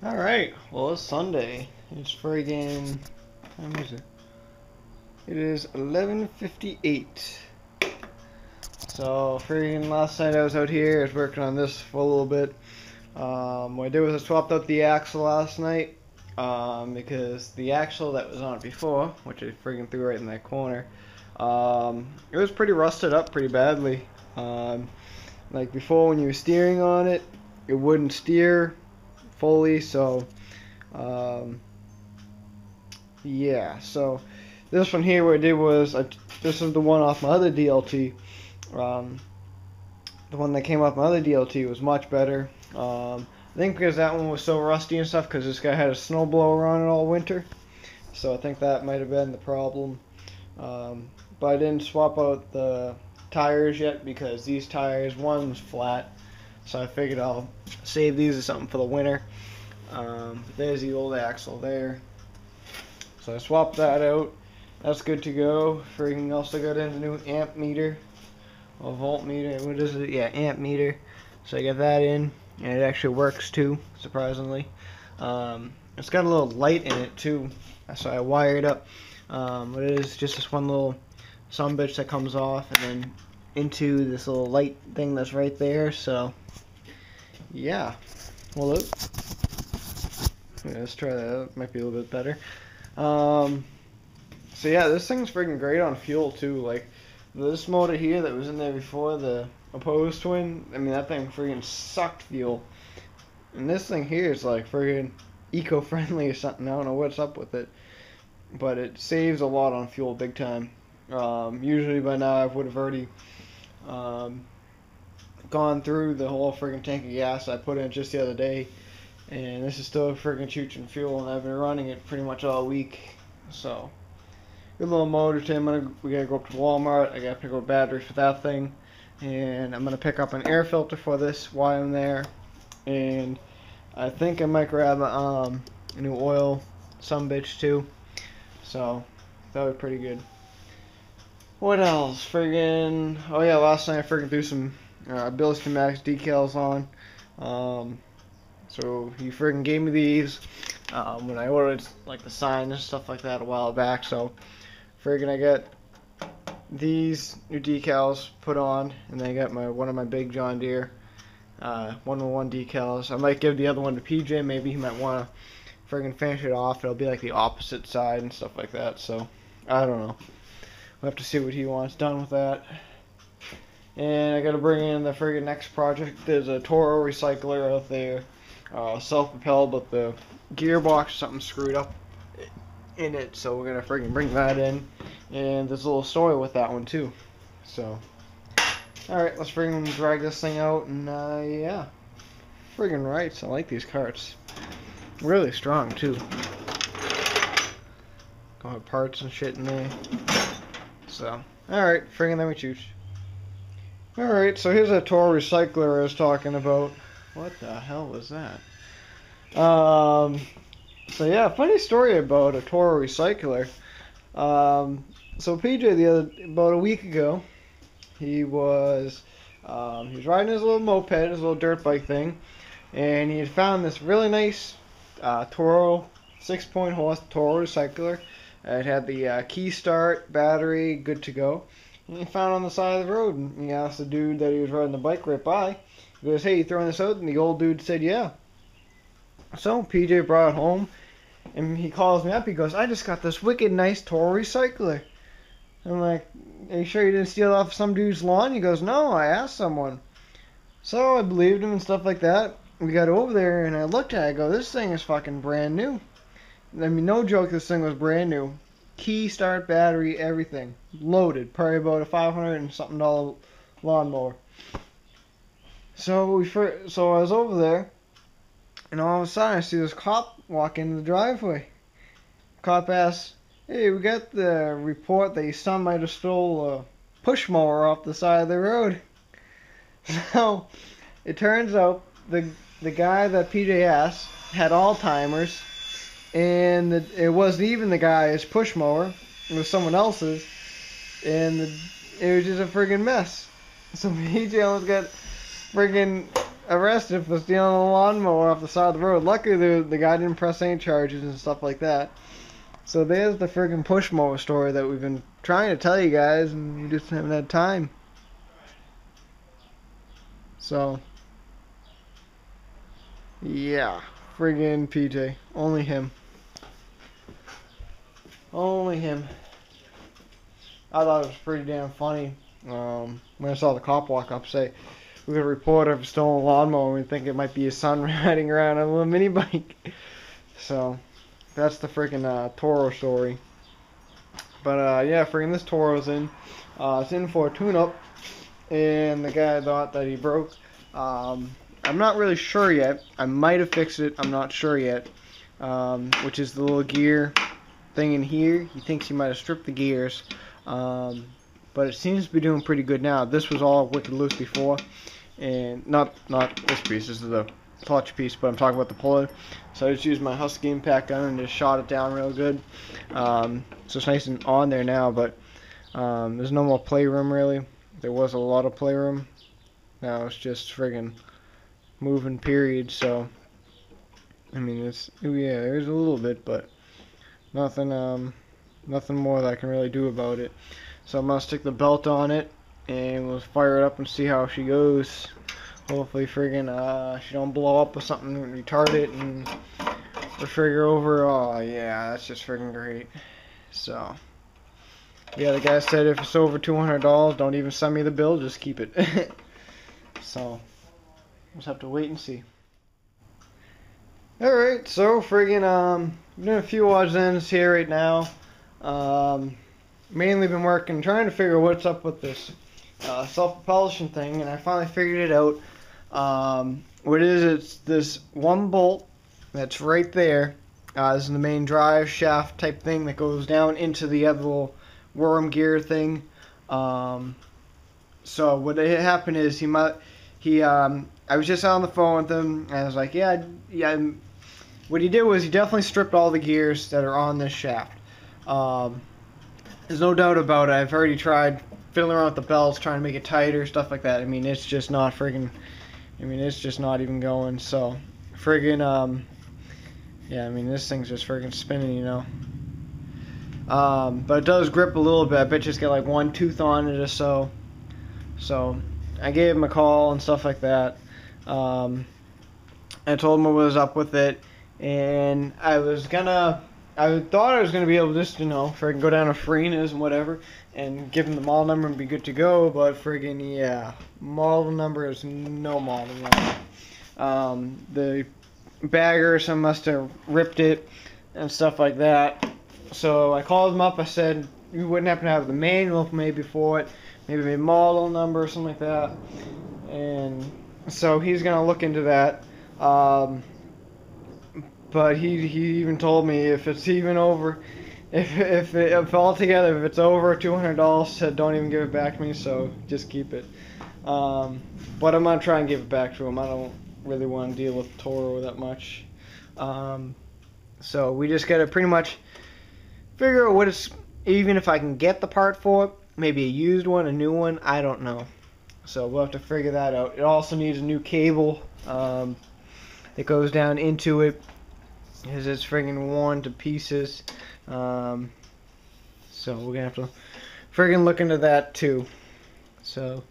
Alright, well it's Sunday. It's friggin' what time is it? It is 11:58. So friggin' last night I was out here, I was working on this for a little bit. What I did was I swapped out the axle last night. Because the axle that was on it before, which I friggin' threw right in that corner, it was pretty rusted up pretty badly. Like before when you were steering on it, it wouldn't steer fully, so um, yeah, so this one here, what I did was, this is the one off my other DLT. Um, the one that came off my other DLT was much better. I think because that one was so rusty and stuff, because this guy had a snowblower on it all winter. So I think that might have been the problem. But I didn't swap out the tires yet because these tires, one's flat. So I figured I'll save these or something for the winter. There's the old axle there. So I swapped that out. That's good to go. Freaking also got in the new amp meter. Or volt meter. What is it? Yeah, amp meter. So I got that in. And it actually works too, surprisingly. It's got a little light in it too. So I wired up. What it is just this one little sumbitch that comes off and then into this little light thing that's right there. So yeah. Well, look. Yeah, let's try that. It might be a little bit better. So yeah, this thing's freaking great on fuel too. Like this motor here that was in there before, the opposed twin, I mean that thing freaking sucked fuel. And this thing here is like freaking eco-friendly or something. I don't know what's up with it, but it saves a lot on fuel big time. Usually by now I would have already gone through the whole freaking tank of gas I put in just the other day. And this is still freaking chooching fuel, and I've been running it pretty much all week. So, good little motor, Tim. We gotta go up to Walmart. I gotta pick up a battery for that thing, and I'm gonna pick up an air filter for this while I'm there. And I think I might grab a new oil, some bitch too. So that would be pretty good. What else? Friggin'. Oh yeah, last night I friggin' threw some Bill Schematics decals on. So he friggin' gave me these when I ordered like the sign and stuff like that a while back. So friggin' I got these new decals put on, and then I got one of my big John Deere 101 decals. I might give the other one to PJ. Maybe he might want to friggin' finish it off. It'll be like the opposite side and stuff like that. So I don't know. We'll have to see what he wants done with that. And I gotta bring in the friggin' next project. There's a Toro recycler out there. Self-propelled, but the gearbox or something screwed up in it, so we're gonna friggin' bring that in. And there's a little story with that one too. So, alright, let's friggin' drag this thing out, and yeah. Friggin' rights, I like these carts. Really strong too. Got parts and shit in there. So, alright, friggin' let me choose. Alright, so here's a Toro recycler I was talking about. What the hell was that? So yeah, funny story about a Toro recycler. So PJ about a week ago, he was riding his little moped, his little dirt bike thing, and he had found this really nice Toro 6-point horse Toro recycler. It had the key start, battery, good to go. And he found it on the side of the road, and he asked the dude that he was riding the bike right by. He goes, "Hey, you throwing this out?" And the old dude said, "Yeah." So PJ brought it home, and he calls me up. He goes, "I just got this wicked nice Toro recycler." I'm like, "Are you sure you didn't steal it off some dude's lawn?" He goes, "No, I asked someone." So I believed him and stuff like that. We got over there, and I looked at it. I go, "This thing is fucking brand new." I mean, no joke, this thing was brand new. Key, start, battery, everything. Loaded. Probably about a $500 and something lawnmower. So I was over there, and all of a sudden I see this cop walk into the driveway. Cop asks, "Hey, we got the report that your son might have stole a push mower off the side of the road." So it turns out the guy that PJ asked had Alzheimer's, and it wasn't even the guy's push mower; it was someone else's, and it was just a friggin' mess. So PJ almost got friggin' arrested for stealing a lawnmower off the side of the road. Luckily, the guy didn't press any charges and stuff like that. So there's the friggin' push mower story that we've been trying to tell you guys, and you just haven't had time. So, yeah, friggin' PJ. Only him. Only him. I thought it was pretty damn funny when I saw the cop walk up say, we got a report of a stolen lawnmower, and we think it might be his son riding around on a little mini bike. So, that's the freaking Toro story. But yeah, freaking this Toro's in. It's in for a tune-up, and the guy thought that he broke. I'm not really sure yet. I might have fixed it. I'm not sure yet. Which is the little gear thing in here. He thinks he might have stripped the gears. But it seems to be doing pretty good now. This was all wicked loose before, and not this piece. This is the clutch piece, but I'm talking about the puller. So I just used my Husky impact gun and just shot it down real good. So it's nice and on there now, but there's no more playroom really. There was a lot of playroom. Now it's just friggin' moving period. So I mean, yeah, there's a little bit, but nothing more that I can really do about it. So I'm gonna stick the belt on it and we'll fire it up and see how she goes. Hopefully friggin' she don't blow up or something and retard it and the trigger over. Oh yeah, that's just friggin' great. So yeah, the guy said if it's over $200, don't even send me the bill, just keep it. So just have to wait and see. Alright, so friggin' doing a few odds and ends here right now. Mainly been working, trying to figure what's up with this self-propulsion thing, and I finally figured it out. What it is, it's this one bolt that's right there. This is the main drive shaft type thing that goes down into the other little worm gear thing. So what happened is I was just on the phone with him, and I was like, yeah. What he did was he definitely stripped all the gears that are on this shaft. There's no doubt about it. I've already tried fiddling around with the belts, trying to make it tighter, stuff like that. I mean, it's just not friggin'. I mean, it's just not even going. So, friggin'. Yeah, I mean, this thing's just friggin' spinning, you know. But it does grip a little bit. I bet you it's got like one tooth on it or so. So, I gave him a call and stuff like that. I told him what was up with it, and I thought I was gonna be able to just, you know, friggin' go down to Farina's and whatever, and give him the model number and be good to go. But friggin' yeah, model number is no model number. The bagger or some must have ripped it and stuff like that. So I called him up. I said, you wouldn't happen to have the manual maybe for it, maybe a model number or something like that. And so he's gonna look into that. But he even told me if it's even over, if altogether if it's over $200, said don't even give it back to me. So just keep it. But I'm gonna try and give it back to him. I don't really want to deal with Toro that much. So we just gotta pretty much figure out what it's. Even if I can get the part for it, maybe a used one, a new one, I don't know. So we'll have to figure that out. It also needs a new cable that goes down into it, because it's friggin' worn to pieces. So we're gonna have to friggin' look into that too. So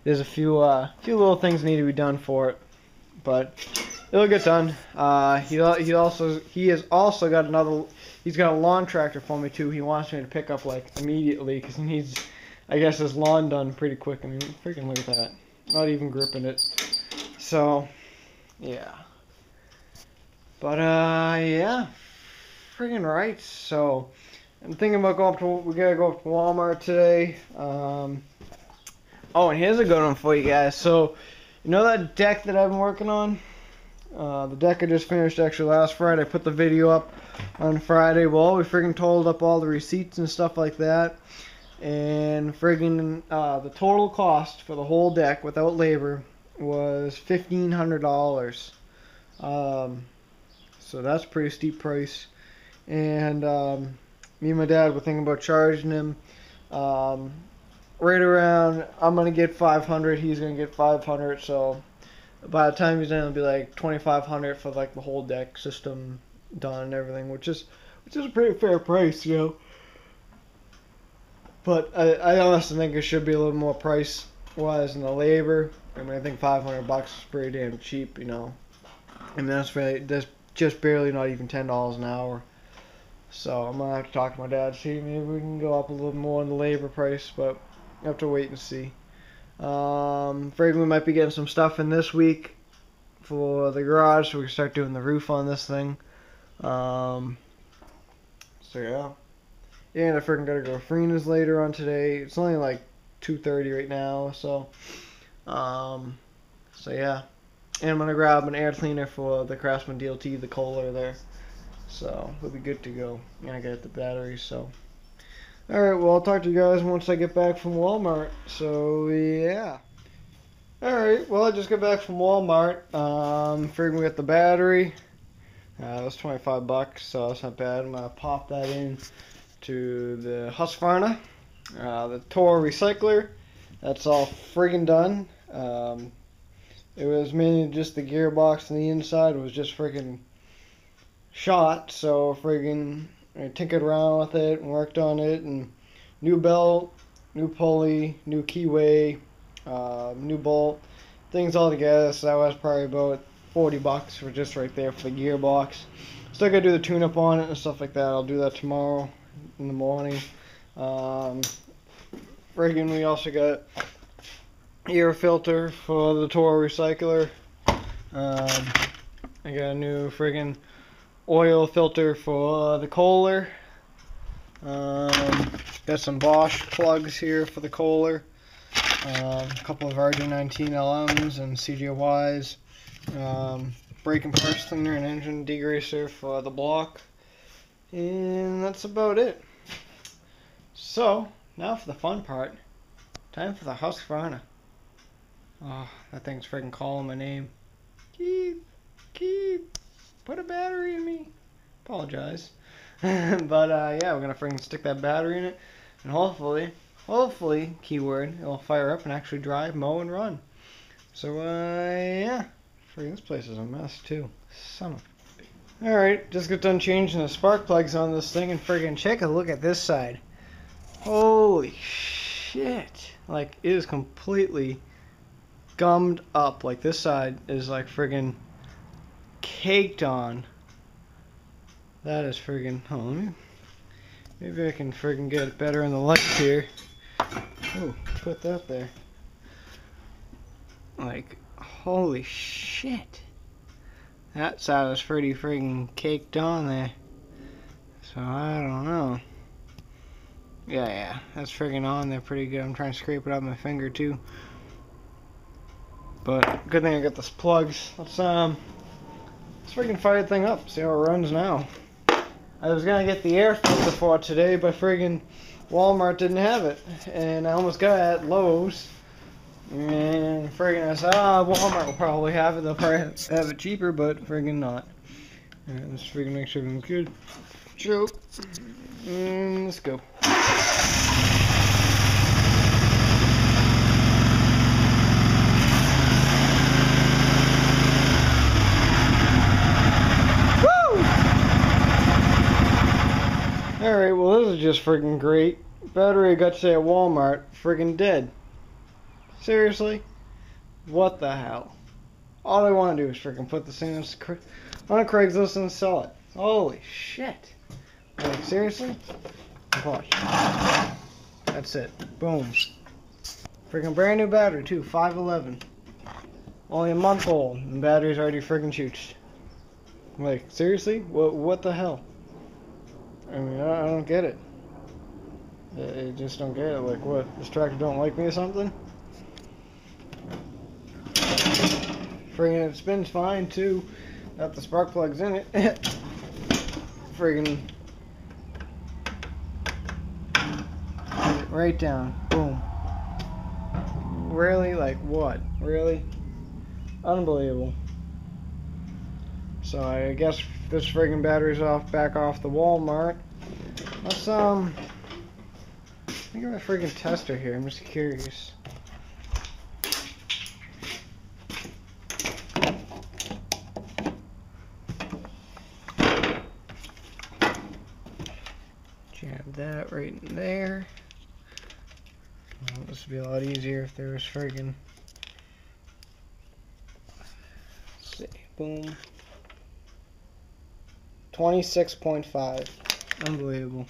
there's a few little things need to be done for it, but it'll get done. He has also got another. He's got a lawn tractor for me too. He wants me to pick up like immediately because he needs, I guess, his lawn done pretty quick. I mean, freaking look at that. Not even gripping it. So yeah. But yeah, friggin' right. So I'm thinking about going up to. We gotta go up to Walmart today. Oh, and here's a good one for you guys. So you know that deck that I've been working on? The deck I just finished actually last Friday. I put the video up on Friday. Well, we friggin' totaled up all the receipts and stuff like that, and friggin' the total cost for the whole deck without labor was $1,500. So that's a pretty steep price. And me and my dad were thinking about charging him right around. I'm gonna get $500. He's gonna get $500. So by the time he's done, it'll be like $2,500 for like the whole deck system done and everything, which is a pretty fair price, you know. But I honestly think it should be a little more price wise in the labor. I mean, I think $500 is pretty damn cheap, you know. I mean, that's just barely not even $10 an hour. So I'm gonna have to talk to my dad, see maybe we can go up a little more in the labor price, but I have to wait and see. Afraid we might be getting some stuff in this week for the garage, so we can start doing the roof on this thing. So yeah. And I freaking gotta go to Farina's later on today. It's only like 2:30 right now, so yeah. And I'm gonna grab an air cleaner for the Craftsman DLT, the Kohler there. So we'll be good to go. And I got the batteries, so. Alright, well I'll talk to you guys once I get back from Walmart. So yeah. Alright, well I just got back from Walmart. Figured we got the battery. That was $25, so that's not bad. I'm gonna pop that in to the Husqvarna, the Toro recycler. That's all friggin' done. It was mainly just the gearbox and the inside was just friggin' shot, so friggin' I tinkered around with it and worked on it, and new belt, new pulley, new keyway, new bolt, things all together. So that was probably about $40 for just right there for the gearbox. Still gotta do the tune-up on it and stuff like that. I'll do that tomorrow in the morning. Friggin' we also got air filter for the Toro recycler. I got a new friggin' oil filter for the Kohler. Got some Bosch plugs here for the Kohler. A couple of RJ19 LMs and CGYs. Brake and parts cleaner and engine degreaser for the block. And that's about it. So, now for the fun part. Time for the Husqvarna. Oh, that thing's freaking calling my name. Keith, put a battery in me. Apologize. But yeah, we're gonna freaking stick that battery in it, and hopefully, keyword, it'll fire up and actually drive, mow, and run. So yeah, freaking this place is a mess too. Son of. All right, just got done changing the spark plugs on this thing, and friggin' check a look at this side. Holy shit! Like it is completely gummed up. Like this side is like friggin' caked on. That is friggin'. Hold on, maybe I can friggin' get it better in the light here. Oh, put that there. Like, holy shit. That side is pretty friggin' caked on there. So I don't know. Yeah, that's friggin' on there pretty good. I'm trying to scrape it out with my finger too. But good thing I got this plugs. Let's friggin' fire the thing up. See how it runs now. I was gonna get the air filter for it today, but friggin' Walmart didn't have it, and I almost got it at Lowe's. And friggin' I said, Walmart will probably have it. They'll probably have it cheaper, but friggin' not. Alright, let's friggin' make sure everything's good. Choke. And let's go. Alright, well this is just friggin' great. Battery I got today at Walmart, friggin' dead. Seriously? What the hell? All I want to do is friggin' put this thing on Craigslist and sell it. Holy shit. Like, seriously? Watch. That's it. Boom. Friggin' brand new battery too, 511. Only a month old, and the battery's already friggin' chooched. Like, seriously? What the hell? I mean, I don't get it. I just don't get it. Like, what? This tractor don't like me or something? Friggin' it spins fine too. Got the spark plugs in it. Friggin' right down. Boom. Really? Like what? Really? Unbelievable. So I guess this friggin' battery's back off the Walmart. Let's I think I have a friggin' tester here. I'm just curious. that right in there. Well, this would be a lot easier if there was friggin'. Let's see, boom. 26.5. Unbelievable.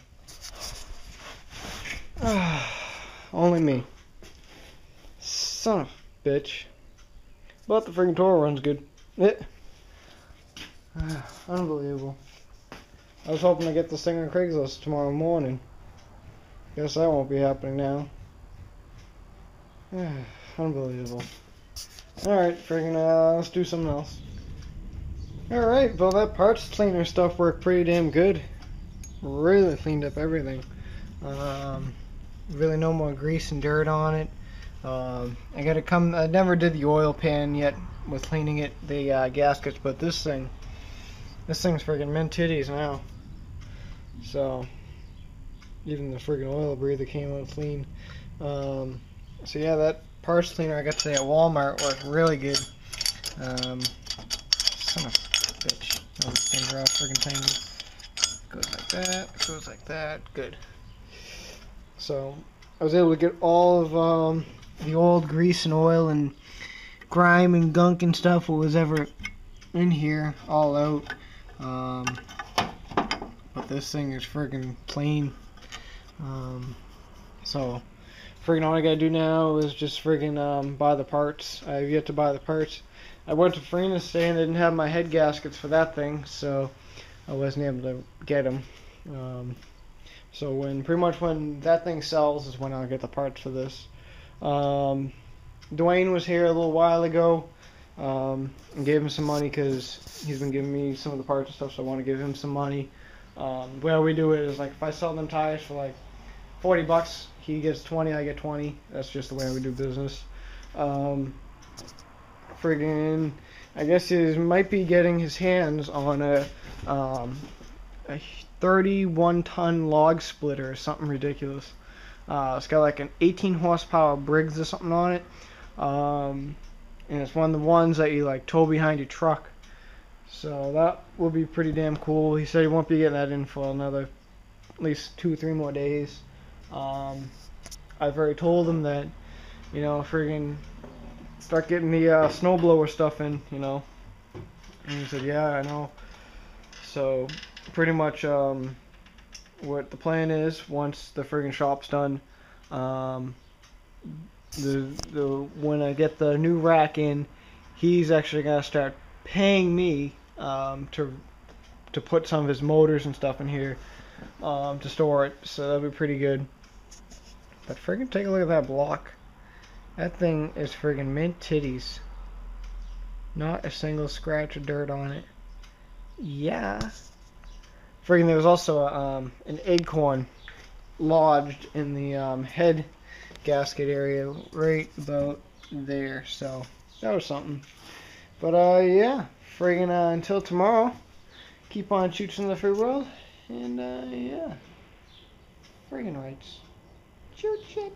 Only me. Son of a bitch. But the friggin' Toro runs good. Unbelievable. I was hoping to get this thing on Craigslist tomorrow morning. Guess that won't be happening now. Unbelievable. Alright, friggin' let's do something else. Alright, well that parts cleaner stuff worked pretty damn good. Really cleaned up everything. Really no more grease and dirt on it. I never did the oil pan yet with cleaning it, the gaskets, but this thing's friggin' mint titties now. So, even the friggin' oil breather came out clean. So yeah, that parts cleaner I got today at Walmart worked really good. Son of a bitch. Oh, these things are all friggin' tiny. Goes like that, goes like that, good. So, I was able to get all of the old grease and oil and grime and gunk and stuff what was ever in here all out. But this thing is friggin' clean. So friggin' all I gotta do now is just friggin' buy the parts. I have yet to buy the parts. I went to Farina's today and they didn't have my head gaskets for that thing, so I wasn't able to get them. So when that thing sells is when I'll get the parts for this. Dwayne was here a little while ago and gave him some money because he's been giving me some of the parts and stuff, so I want to give him some money. The way we do it is like if I sell them tires for like $40, he gets 20, I get 20. That's just the way we do business. Friggin', I guess he might be getting his hands on a 31-ton log splitter or something ridiculous. It's got like an 18 horsepower Briggs or something on it. And it's one of the ones that you like tow behind your truck. So that will be pretty damn cool. He said he won't be getting that in for another at least 2-3 more days. I've already told him that, you know, friggin' start getting the snowblower stuff in, you know. And he said, yeah, I know. So pretty much what the plan is, once the friggin' shop's done, when I get the new rack in, he's actually gonna start paying me to put some of his motors and stuff in here to store it. So that'll be pretty good. But friggin' take a look at that block. That thing is friggin' mint titties. Not a single scratch of dirt on it. Yeah. Friggin' there was also an acorn lodged in the head gasket area right about there. So that was something. But yeah, friggin' until tomorrow, keep on shooting the free world. And yeah, friggin' rights. Shoot shit.